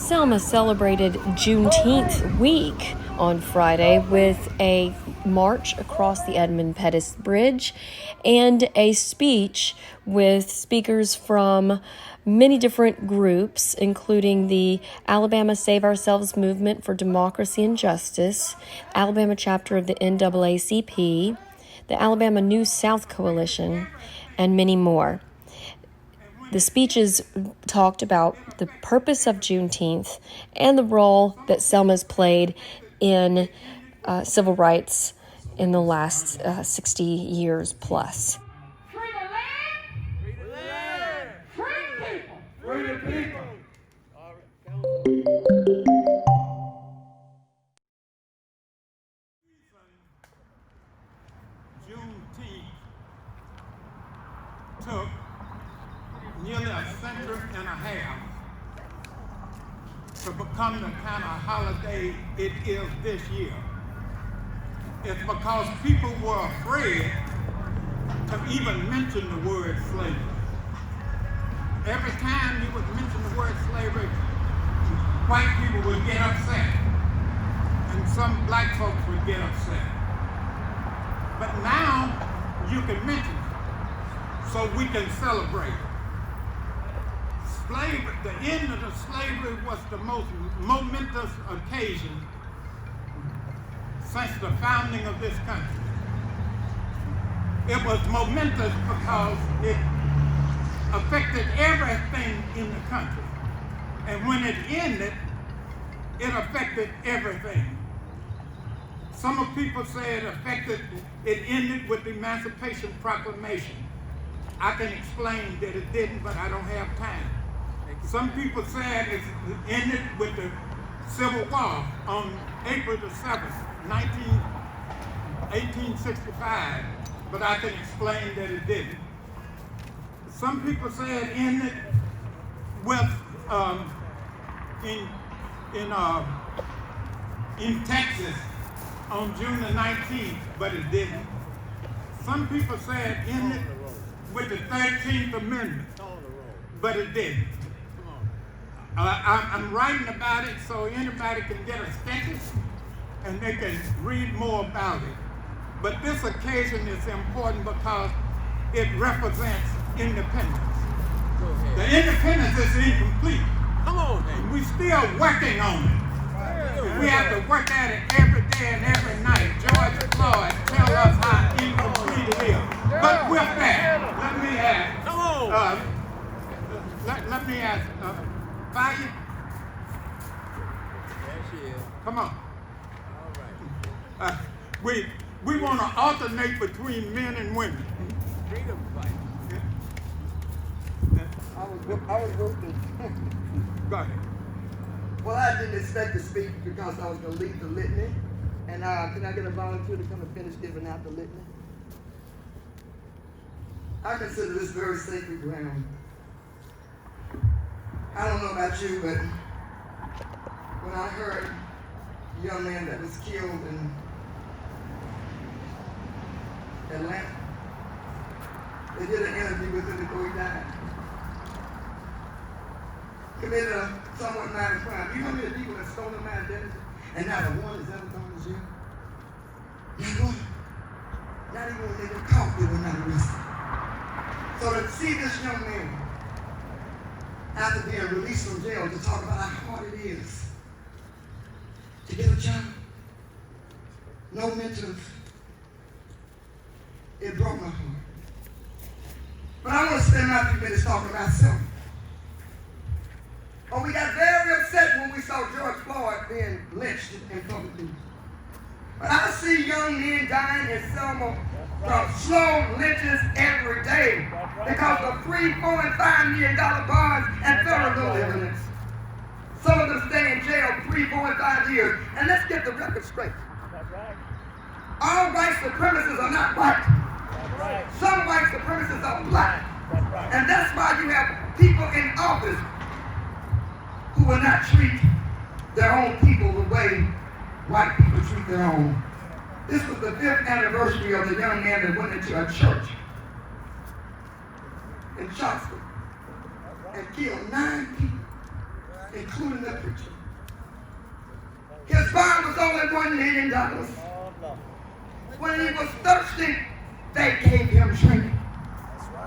Selma celebrated Juneteenth week on Friday with a march across the Edmund Pettus Bridge and a speech with speakers from many different groups, including the Alabama Save Ourselves Movement for Democracy and Justice, Alabama chapter of the NAACP, the Alabama New South Coalition, and many more. The speeches talked about the purpose of Juneteenth and the role that Selma's played in civil rights in the last 60 years plus. Free the land! Free the land! Free the people! Free the people! Juneteenth took nearly a century and a half to become the kind of holiday it is this year. It's because people were afraid to even mention the word slavery. Every time you would mention the word slavery, white people would get upset, and some black folks would get upset. But now you can mention it, so we can celebrate. Slavery, the end of the slavery was the most momentous occasion since the founding of this country. It was momentous because it affected everything in the country. And when it ended, it affected everything. Some people say it ended with the Emancipation Proclamation. I can explain that it didn't, but I don't have time. Some people said it ended with the Civil War on April the 7th, 1865, but I can explain that it didn't. Some people say it ended with in Texas on June the 19th, but it didn't. Some people say it ended with the 13th Amendment, but it didn't. I'm writing about it so anybody can get a sketch and they can read more about it. But this occasion is important because it represents independence. The independence is incomplete. Come on, man. We're still working on it. And we have to work at it every day and every night. George Floyd tells us how incomplete it is. But with that, let me ask. Come on. Let me ask. Fire? There she is. Come on. All right. We want to alternate between men and women. Freedom fight. I was working. Go ahead. Well, I didn't expect to speak because I was going to lead the litany. And can I get a volunteer to come and finish giving out the litany? I consider this very sacred ground. I don't know about you, but when I heard the young man that was killed in Atlanta, they did an interview with him before he died. Committed a somewhat minor crime. You know how many people have stolen my identity and not a one has ever gone to jail? Not one. Not even when they were caught, they were not arrested. So to see this young man after being released from jail to talk about how hard it is to get a job, no mentors, it broke my heart. But I want to spend my few minutes talking about self. Oh, we got very upset when we saw George Floyd being lynched in public news. But I see young men dying in Selma from slow lynches every day because of $3, $4, and $5 million bonds and federal evidence. Some of them stay in jail 3, 4, and 5 years. And let's get the record straight. All white supremacists are not white. Some white supremacists are black. And that's why you have people in office who will not treat their own people the way white people treat their own. This was the 5th anniversary of the young man that went into a church in Charleston and killed 9 people including the preacher. His bond was only $1 million. When he was thirsty, they gave him drink.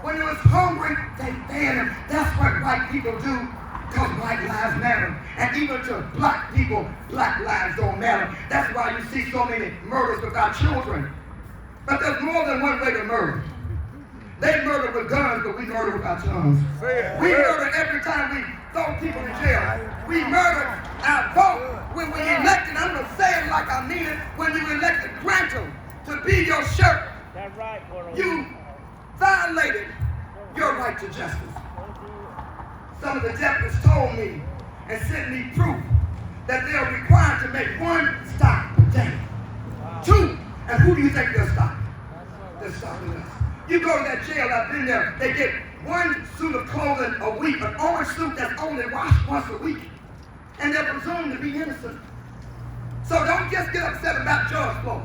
When he was hungry, they fed him. That's what white people do, because white lives matter. And even to black people, black lives don't matter. That's why you see so many murders with our children. But there's more than one way to murder. They murder with guns, but we murder with our tongues. We murder every time we throw people in jail. We murder our vote when we elected. I'm going to say it like I mean it. When you elected Grantham to be your sheriff, you violated your right to justice. Some of the deputies told me and sent me proof that they're required to make 1 stop a day. 2, and who do you think they're stopping? They're stopping us. You go to that jail, I've been there, they get 1 suit of clothing a week, an orange suit that's only washed once a week. And they're presumed to be innocent. So don't just get upset about George Floyd.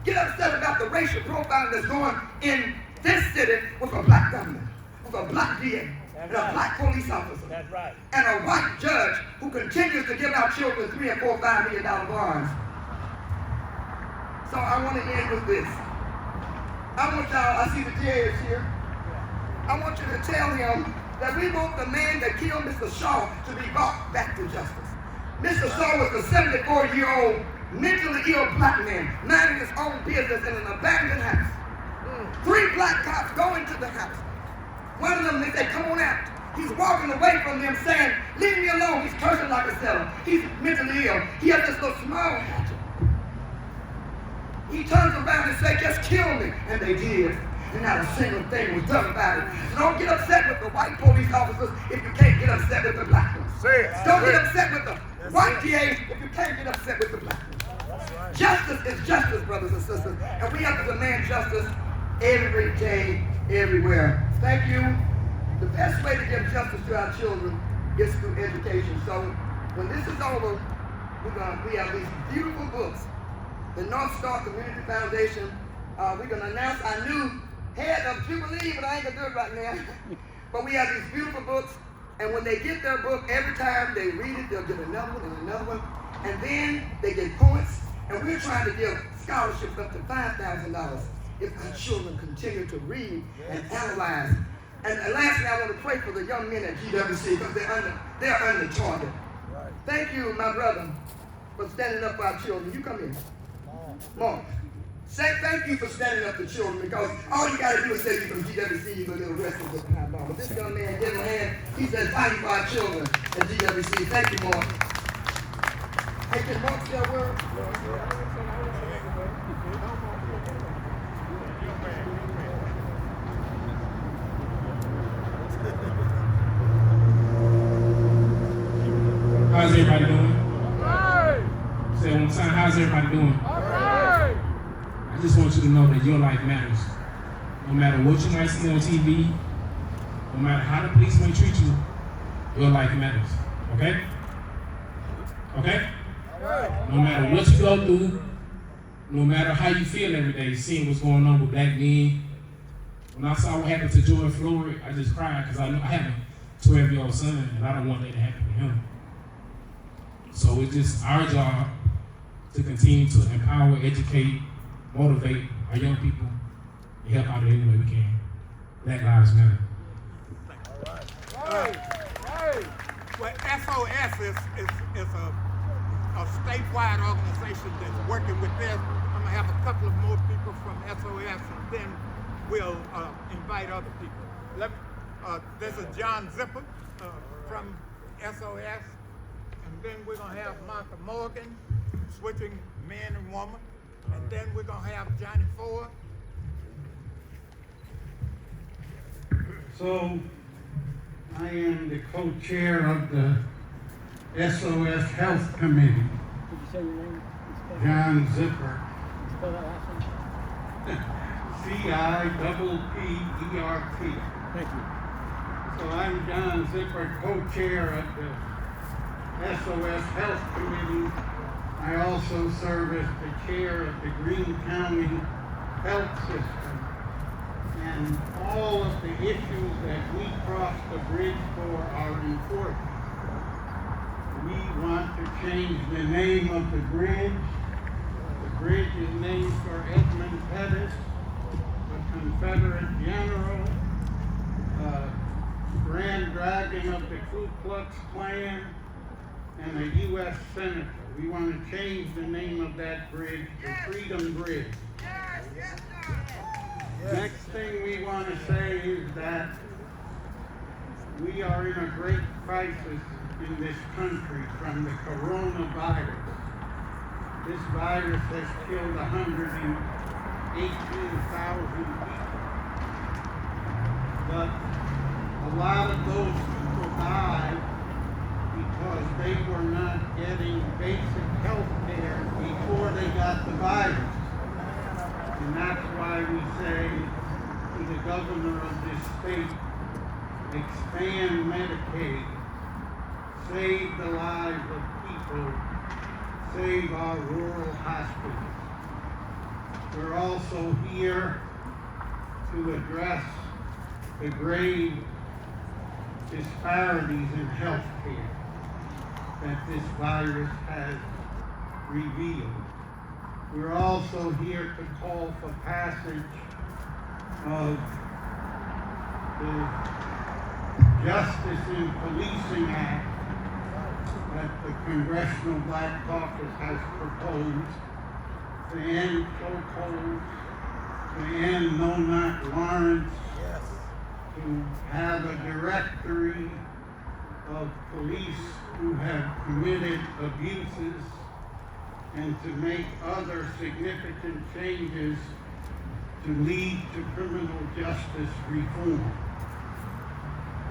Get upset about the racial profiling that's going in this city with a black government, with a black DA, and a black police officer, That's right. and a white judge who continues to give our children $3 and $4, $5 million bonds. So I want to end with this. I want y'all, I see the DA is here. I want you to tell him that we want the man that killed Mr. Shaw to be brought back to justice. Mr. Shaw was a 74-year-old mentally ill black man, minding his own business in an abandoned house. 3 black cops go into the house. One of them, they say, come on out. He's walking away from them saying, leave me alone. He's cursing like a seller. He's mentally ill. He has this little small hatchet. He turns around and says, just kill me. And they did. And not a single thing was done about it. So don't get upset with the white police officers if you can't get upset with the black ones. Don't get upset with the white DA if you can't get upset with the black ones. Justice is justice, brothers and sisters. And we have to demand justice every day, everywhere. Thank you. The best way to give justice to our children is through education. So when this is over, we have these beautiful books. The North Star Community Foundation, we're going to announce our new head of Jubilee, but I ain't going to do it right now. But we have these beautiful books, and when they get their book, every time they read it, they'll get another one and another one. And then they get points, and we're trying to give scholarships up to $5,000 if our children continue to read and analyze. And lastly, I want to pray for the young men at GWC because they're under target. Thank you, my brother, for standing up for our children. You come in. Mark. Say thank you for standing up for children because all you got to do is say you're from GWC, you're going to get arrested with behind bar. But this young man gave a hand. He said, fighting for our children at GWC. Thank you, Mark. Hey, can Mark say a word? How's everybody doing? Say it one time, how's everybody doing? I just want you to know that your life matters. No matter what you might see on TV, no matter how the police may treat you, your life matters. Okay? Okay? No matter what you go through, no matter how you feel every day, seeing what's going on with black men. When I saw what happened to George Floyd, I just cried because I know I have a 12-year-old son and I don't want that to happen to him. So it's just our job to continue to empower, educate, motivate our young people and help out in any way we can. Black Lives Matter. Well, SOS is a statewide organization that's working with this. I'm going to have a couple of more people from SOS and then we'll invite other people. This is John Zipper from SOS. And then we're going to have Martha Morgan, switching man and woman. And then we're going to have Johnny Ford. So, I am the co-chair of the SOS Health Committee. Did you say your name? John Zipper. Spell that last name. C-I-P-P-E-R-T. Thank you. So I'm John Zipper, co-chair of the SOS Health Committee. I also serve as the chair of the Greene County Health System. And all of the issues that we cross the bridge for are important. We want to change the name of the bridge. The bridge is named for Edmund Pettus, a Confederate general, Grand Dragon of the Ku Klux Klan, and a U.S. Senator. We want to change the name of that bridge to Freedom Bridge. Next thing we want to say is that we are in a great crisis in this country from the coronavirus. This virus has killed 118,000 people. But a lot of those people died because they were not getting basic health care before they got the virus. And that's why we say to the governor of this state, expand Medicaid, save the lives of people, save our rural hospitals. We're also here to address the grave disparities in health care that this virus has revealed. We're also here to call for passage of the Justice in Policing Act that the Congressional Black Caucus has proposed to end chokeholds, to end no-knock warrants, to have a directory of police who have committed abuses, and to make other significant changes to lead to criminal justice reform.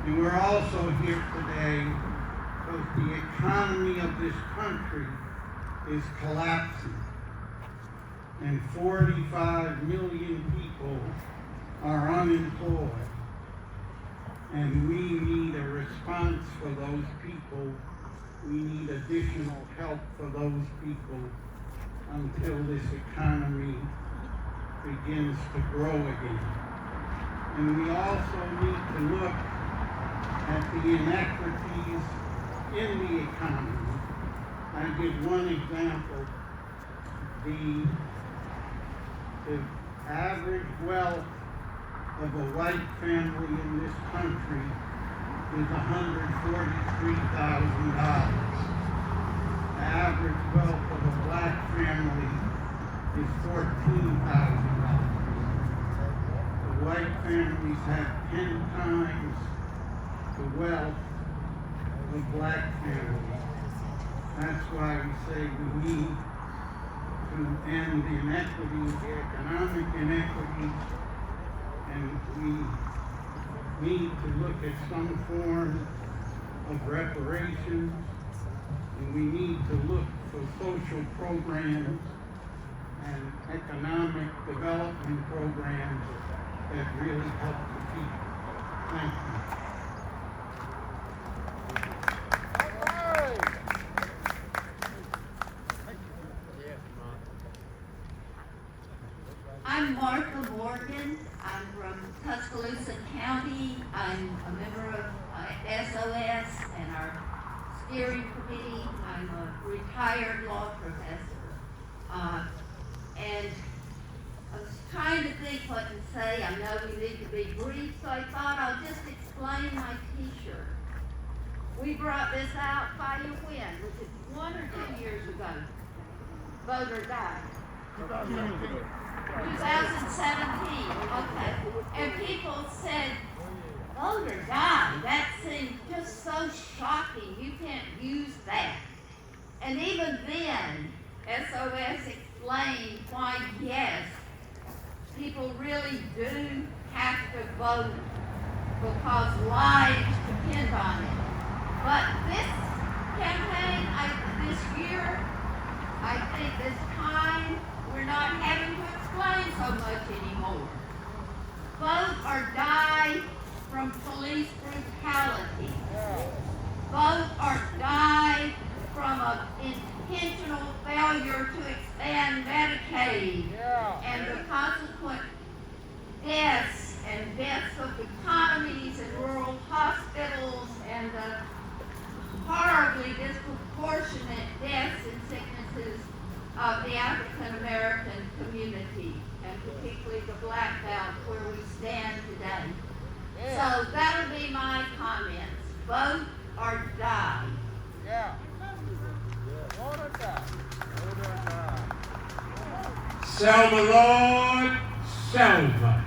And we're also here today because the economy of this country is collapsing, and 45 million people are unemployed. And we need a response for those people. We need additional help for those people until this economy begins to grow again. And we also need to look at the inequities in the economy. I give one example. The average wealth of a white family in this country is $143,000. The average wealth of a black family is $14,000. The white families have 10 times the wealth of black families. That's why we say we need to end the inequities, the economic inequities, and we need to look at some form of reparations, and we need to look for social programs and economic development programs that really help the people. Thank you. I'm Martha Morgan. I'm from Tuscaloosa County. I'm a member of SOS and our steering committee. I'm a retired law professor. And I was trying to think what to say. I know we need to be brief, so I thought I'll just explain my t-shirt. We brought this out by a win, which is 1 or 2 years ago. Vote or die. 2017, okay. And people said, vote or die. That seemed just so shocking. You can't use that. And even then, SOS explained why, yes, people really do have to vote because lives depend on it. But this campaign, this year, I think this time, we're not having to explain so much anymore. Vote or die from police brutality. Vote or die from an intentional failure to expand Medicaid and the consequent deaths and deaths of economies and rural hospitals and the horribly disproportionate disproportionate deaths and sicknesses of the African American community, and particularly the black belt where we stand today. So that'll be my comments. Vote or die. Yeah. Vote or die. Vote or die. Selma, Lord, Selma.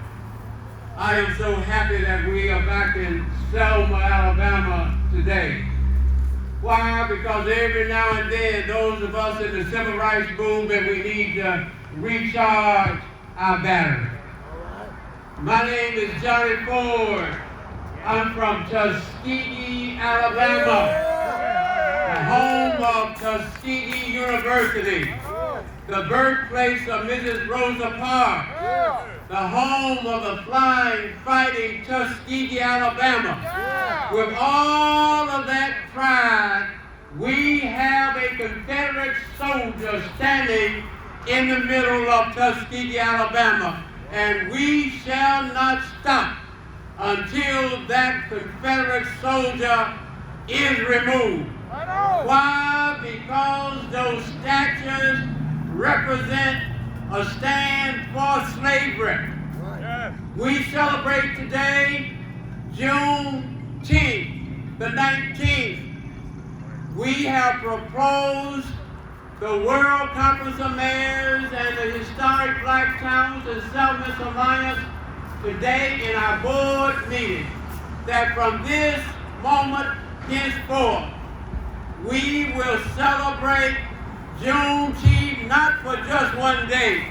I am so happy that we are back in Selma, Alabama today. Why? Because every now and then, those of us in the civil rights movement, we need to recharge our battery. My name is Johnny Ford. I'm from Tuskegee, Alabama, the home of Tuskegee University, the birthplace of Mrs. Rosa Parks, the home of the flying, fighting Tuskegee, Alabama. With all of that pride, we have a Confederate soldier standing in the middle of Tuskegee, Alabama, and we shall not stop until that Confederate soldier is removed. Why? Because those statues represent a stand for slavery. We celebrate today Juneteenth, the 19th. We have proposed the World Conference of Mayors and the Historic Black Towns and Settlements Alliance today in our board meeting that from this moment henceforth we will celebrate Juneteenth not for just one day,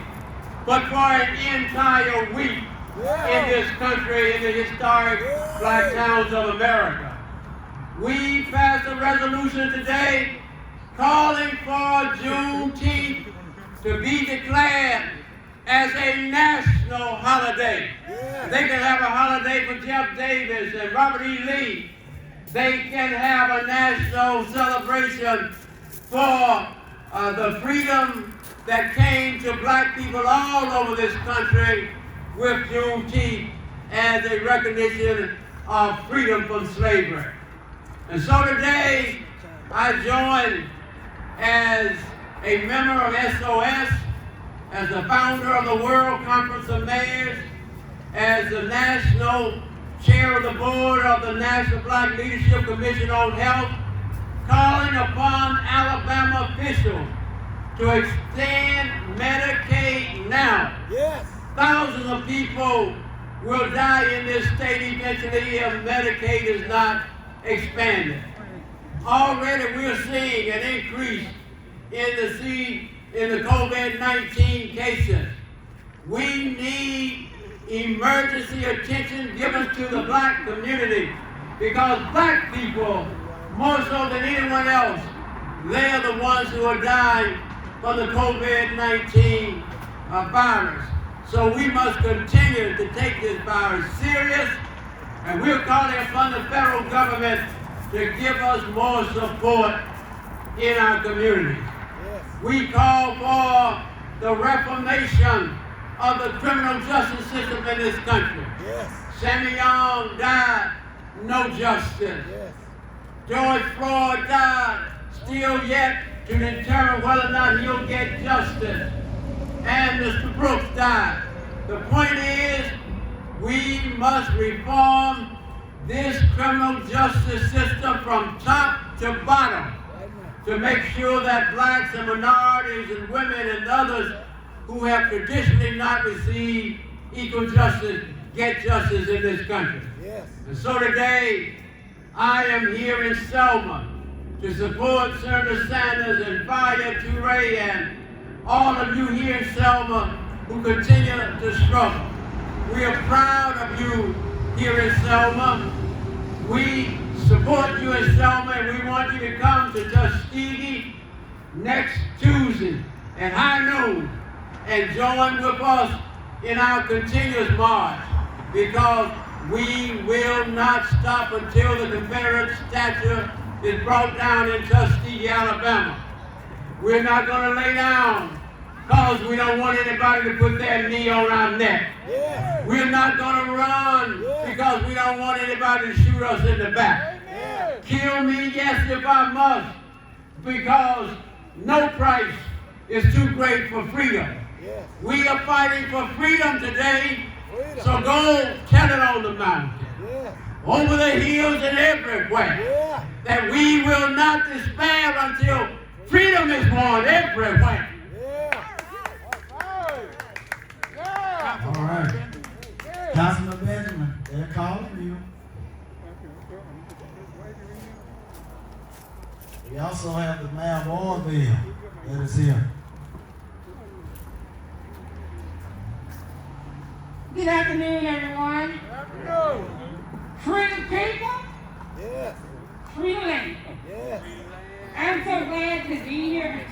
but for an entire week in this country, in the historic black towns of America. We passed a resolution today calling for Juneteenth to be declared as a national holiday. They can have a holiday for Jeff Davis and Robert E. Lee. They can have a national celebration for the freedom that came to black people all over this country with Juneteenth as a recognition of freedom from slavery. And so today, I join as a member of SOS, as the founder of the World Conference of Mayors, as the national chair of the board of the National Black Leadership Commission on Health, calling upon Alabama officials to extend Medicaid now. Yes. Thousands of people will die in this state eventually if Medicaid is not expanded. Already we're seeing an increase in the COVID-19 cases. We need emergency attention given to the black community because black people, more so than anyone else, they are the ones who are dying from the COVID-19 virus. So we must continue to take this virus serious, and we're calling upon the federal government to give us more support in our communities. We call for the reformation of the criminal justice system in this country. Sammy Young died, no justice. George Floyd died, still yet to determine whether or not he'll get justice. And Mr. Brooks died. The point is, we must reform this criminal justice system from top to bottom to make sure that blacks and minorities and women and others who have traditionally not received equal justice get justice in this country. And so today, I am here in Selma to support Senator Sanders and Faya Toure and all of you here in Selma who continue to struggle. We are proud of you here in Selma. We support you in Selma, and we want you to come to Tuskegee next Tuesday at high noon and join with us in our continuous march, because we will not stop until the Confederate statue is brought down in Tuskegee, Alabama. We're not going to lay down because we don't want anybody to put their knee on our neck. We're not going to run because we don't want anybody to shoot us in the back. Kill me, yes, if I must, because no price is too great for freedom. We are fighting for freedom today, so go tell it on the mountain, over the hills and everywhere, that we will not despair until freedom is won everywhere. All right. Councilman Benjamin, they're calling you. We also have the Mayor of Orville that is here. Good afternoon, everyone. Free the people. Yes. Free the land. Yes. I'm so glad to be here.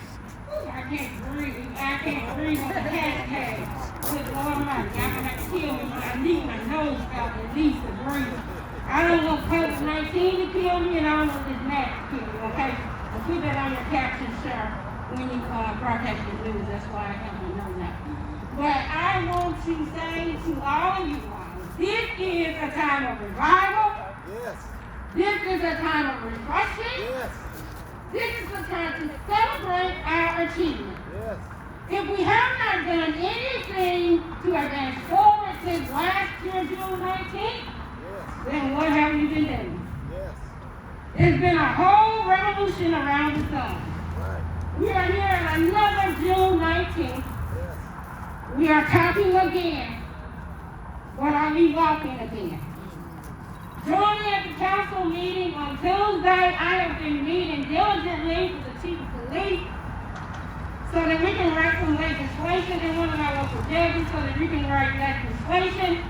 Ooh, I can't breathe. I can't breathe on the hashtag. Good Lord Almighty, y'all gonna have to kill me, but I need my nose out at least to breathe. I don't want COVID-19 to kill me, and I don't want this mask to kill me, okay? So put that on your caption, sir, when you broadcast the news. That's why I have to know that. But I want to say to all of you all, this is a time of revival. Yes. This is a time of refreshing. Yes. This is the time to celebrate our achievements. Yes. If we have not done anything to advance forward since last year, June 19th, then what have we been doing? Yes. It's been a whole revolution around the sun. Right. We are here at another June 19th. Yes. We are talking again. But are we walking again? Join me at the council meeting on Tuesday. I have been meeting diligently with the chief of police so that we can write some legislation in one of our local judges so that we can write legislation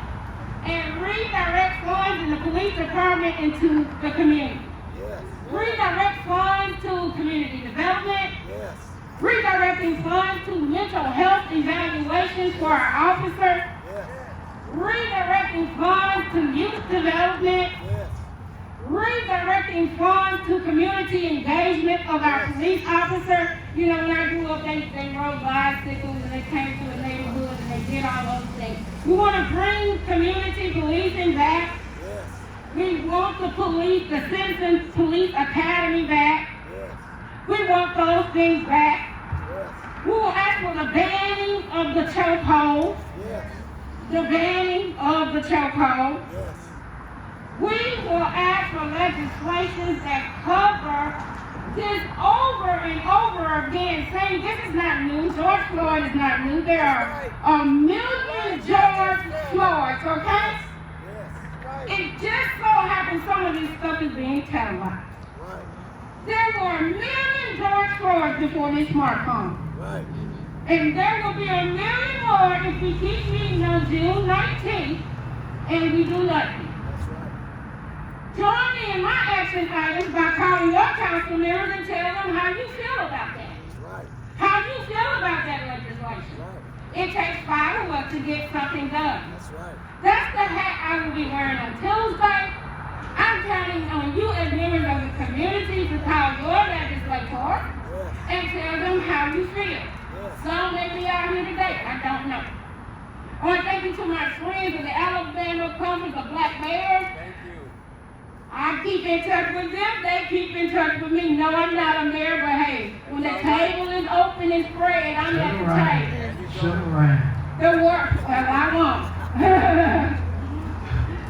and redirect funds in the police department into the community. Yes. Redirect funds to community development. Yes. Redirecting funds to mental health evaluations for our officers. Yes. Redirecting funds to youth development. Yes. Redirecting funds to community engagement of our police officers. You know, when I grew up, they rode bicycles and they came to a neighborhood and they did all those things. We want to bring community policing back. Yes. We want the Citizens Police Academy back. Yes. We want those things back. Yes. We will ask for the banning of the chokehold. Yes. The banning of the chokehold. Yes. We will ask for legislation that cover this over and over again, saying this is not new. George Floyd is not new. There are a million George Floyds, okay? Yes. Right. It just so happens some of this stuff is being televised. Right. There were a million George Floyds before this smartphone. Right. And there will be a million more if we keep meeting on June 19th and we do nothing. That's right. Join me in my action items by calling your council members and tell them how you feel about that. That's right. How you feel about that legislation. Right. It takes 5 of us to get something done. That's right. That's the hat I will be wearing on Tuesday. I'm counting on you as members of the community to call your legislator Yes. and tell them how you feel. Yes. Some may be out here today. I don't know. I want to thank you to my friends of the Alabama Conference of Black Mayors. Thank you. I keep in touch with them. They keep in touch with me. No, I'm not a mayor, but hey, when the table is open and spread, I'm at the table. Shut around. The work, well, I won't.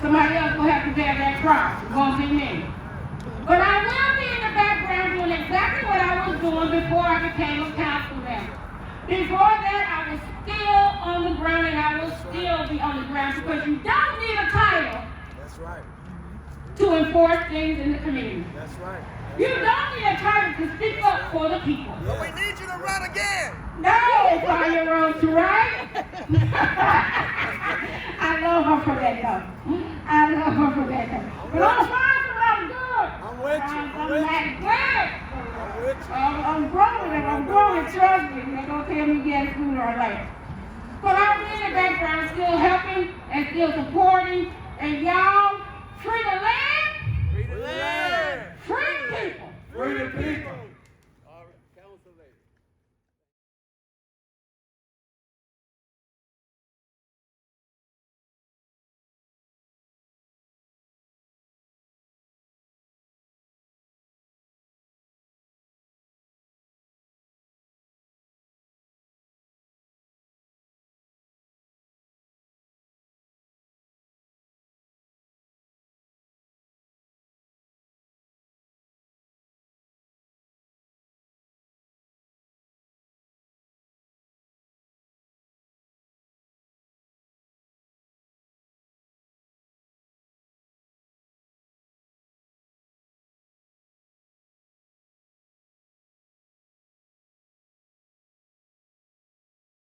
Somebody else will have to bear that cross. It won't be me. But I will be in the background doing exactly what I was doing before I became a council member. Before that, I was still on the ground, and I will still be on the ground because you don't need a title That's right. to enforce things in the community. That's right. You don't need a title to speak up for the people. But we need you to run again. No, 5-year-old to right? I love her for that though. I love her for that though. But I'm trying to run good. I'm with you. I'm with like you. good. I'm with you. I'm growing and I'm growing, trust me. They're going to tell me yes sooner or later. But I'm in the background still helping and still supporting. And y'all, free the land.